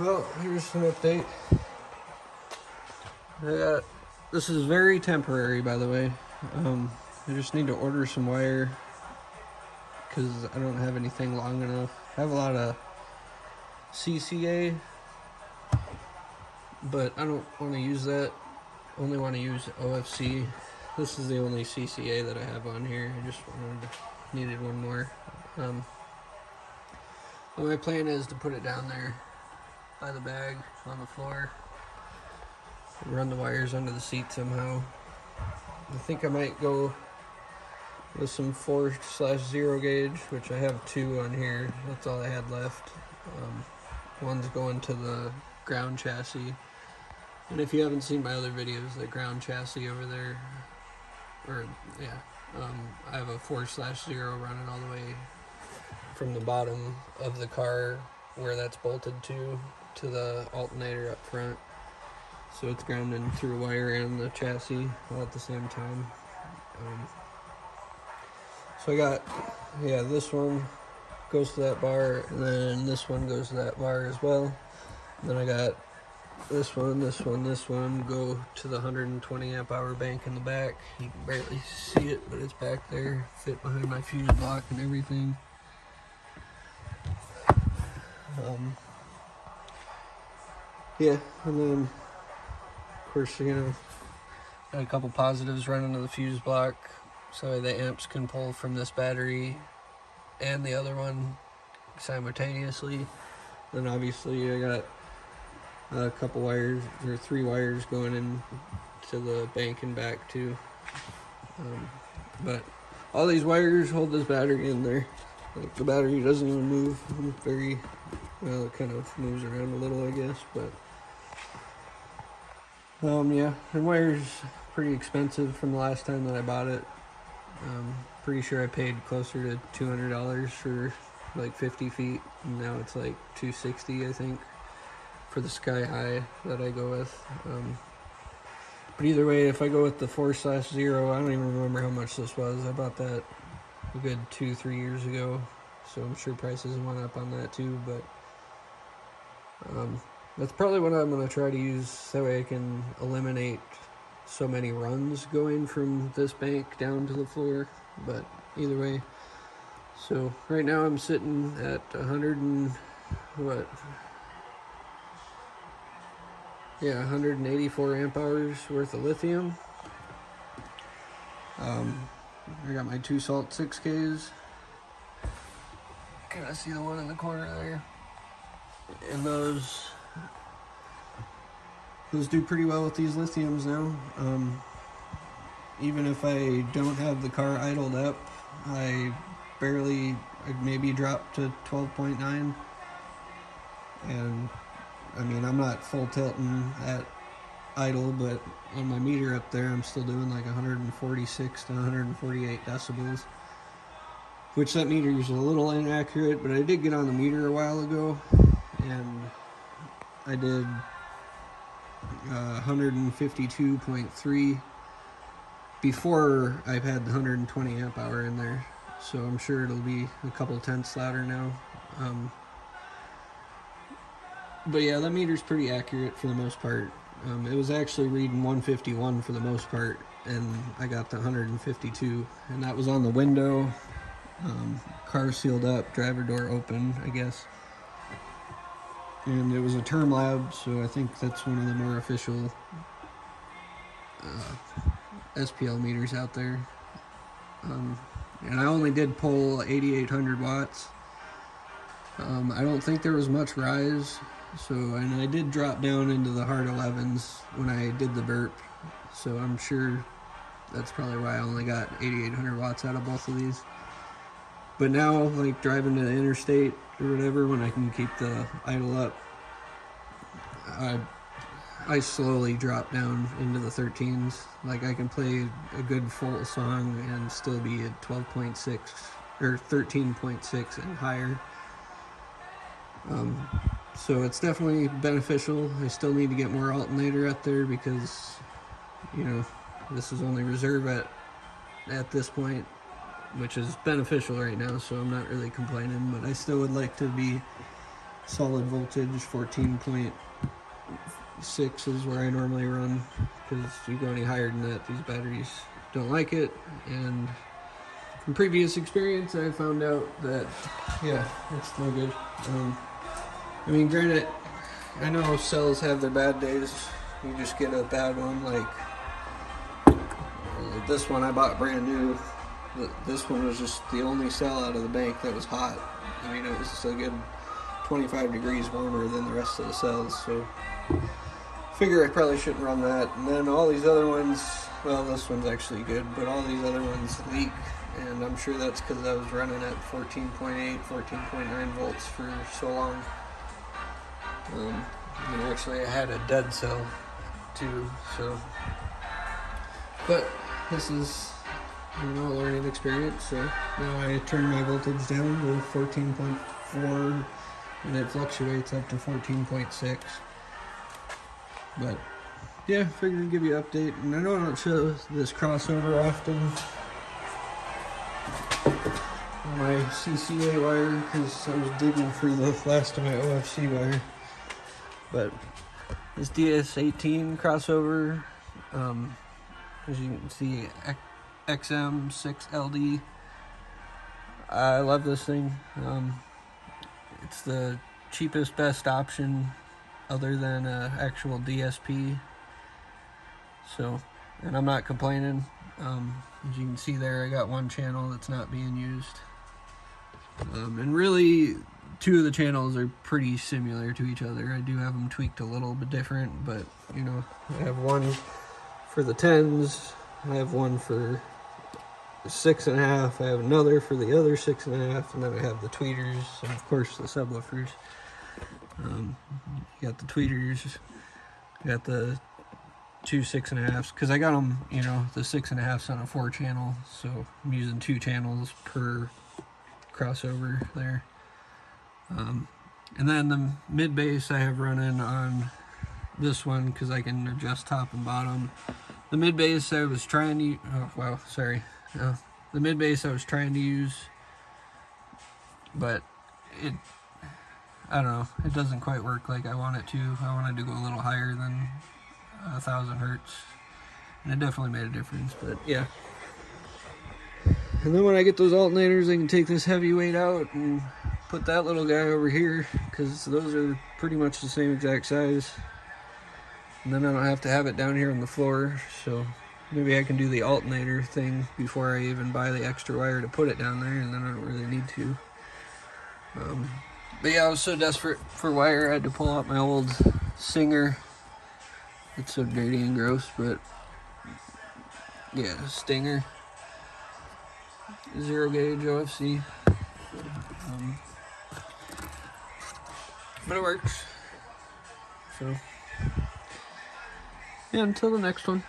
Well, here's an update. This is very temporary, by the way. I just need to order some wire because I don't have anything long enough. I have a lot of CCA, but I don't want to use that. I only want to use OFC. This is the only CCA that I have on here. I just needed one more. Well, my plan is to put it down there by the bag on the floor and run the wires under the seat somehow. I think I might go with some 4/0 gauge, which I have 2 on here. That's all I had left. One's going to the ground chassis. And if you haven't seen my other videos, the ground chassis over there, I have a 4/0 running all the way from the bottom of the car where that's bolted to the alternator up front. So it's grounding through a wire and the chassis all at the same time. So I got, this one goes to that bar, and then this one goes to that bar as well. And then I got this one go to the 120 amp hour bank in the back. You can barely see it, but it's back there, fit behind my fuse block and everything. And then of course got a couple positives running to the fuse block so the amps can pull from this battery and the other one simultaneously. Then obviously I got a couple wires, or 3 wires going in to the bank and back too. But all these wires hold this battery in there. Like, the battery doesn't even move. Well, it kind of moves around a little, I guess, but and wire's pretty expensive from the last time that I bought it. Pretty sure I paid closer to $200 for like 50 feet, and now it's like $260, I think, for the Sky High that I go with. But either way, if I go with the 4/0, I don't even remember how much this was. I bought that a good 2-3 years ago, so I'm sure prices went up on that too, but that's probably what I'm going to try to use. That way I can eliminate so many runs going from this bank down to the floor. But either way, so right now I'm sitting at 184 amp hours worth of lithium. I got my 2 salt 6Ks. Can I see the one in the corner there? And those do pretty well with these lithiums now. Even if I don't have the car idled up, I maybe dropped to 12.9. And I mean, I'm not full tilting at idle, but on my meter up there, I'm still doing like 146 to 148 decibels, which that meter is a little inaccurate, but I did get on the meter a while ago, and I did 152.3 before I've had the 120 amp hour in there, so I'm sure it'll be a couple tenths louder now. But yeah, that meter's pretty accurate for the most part. It was actually reading 151 for the most part, and I got the 152, and that was on the window, car sealed up, driver door open, I guess. And it was a term lab, so I think that's one of the more official SPL meters out there. And I only did pull 8,800 watts. I don't think there was much rise, and I did drop down into the hard 11s when I did the burp, so I'm sure that's probably why I only got 8,800 watts out of both of these. But now, like driving to the interstate or whatever, when I can keep the idle up, I slowly drop down into the 13s. Like, I can play a good full song and still be at 12.6 or 13.6 and higher. So it's definitely beneficial. I still need to get more alternator up there because, this is only reserve at this point, which is beneficial right now, so I'm not really complaining, but I still would like to be solid voltage. 14.6 is where I normally run, because you go any higher than that, these batteries don't like it. And from previous experience, I found out that, yeah, it's no good. I mean, granted, I know cells have their bad days. You just get a bad one, like this one I bought brand new. This one was just the only cell out of the bank that was hot. I mean, it was a good 25 degrees warmer than the rest of the cells, so figure I probably shouldn't run that. And then all these other ones, well, this one's actually good, but all these other ones leak, and I'm sure that's because I was running at 14.8, 14.9 volts for so long. And actually I had a dead cell too, so, but this is, a learning experience. So now I turn my voltage down to 14.4, and it fluctuates up to 14.6. But yeah, figured I'd give you an update. And I know I don't show this crossover often on my CCA wire, because I was digging for the last of my OFC wire. But this DS18 crossover, as you can see, XM6LD. I love this thing. It's the cheapest, best option other than actual DSP. So, and I'm not complaining. As you can see there, I got one channel that's not being used. And really, two of the channels are pretty similar to each other. I do have them tweaked a little bit different, but I have one for the 10s, I have one for 6.5, I have another for the other 6.5, and then I have the tweeters, and of course the subwoofers. You got the tweeters, you got the two 6.5s, because I got them, the 6.5s on a 4-channel, so I'm using 2 channels per crossover there. And then the mid bass I have running on this one, because I can adjust top and bottom. The mid bass I was trying to, the mid bass I was trying to use, but I don't know, it doesn't quite work like I want it to. I wanted to go a little higher than 1,000 hertz, and it definitely made a difference. But yeah. And then when I get those alternators, I can take this heavyweight out and put that little guy over here, because those are pretty much the same exact size. And then I don't have to have it down here on the floor, so maybe I can do the alternator thing before I even buy the extra wire to put it down there, and then I don't really need to. But yeah, I was so desperate for wire, I had to pull out my old Singer. It's so dirty and gross, but yeah, Stinger. 0 gauge OFC. But it works. So, yeah, until the next one.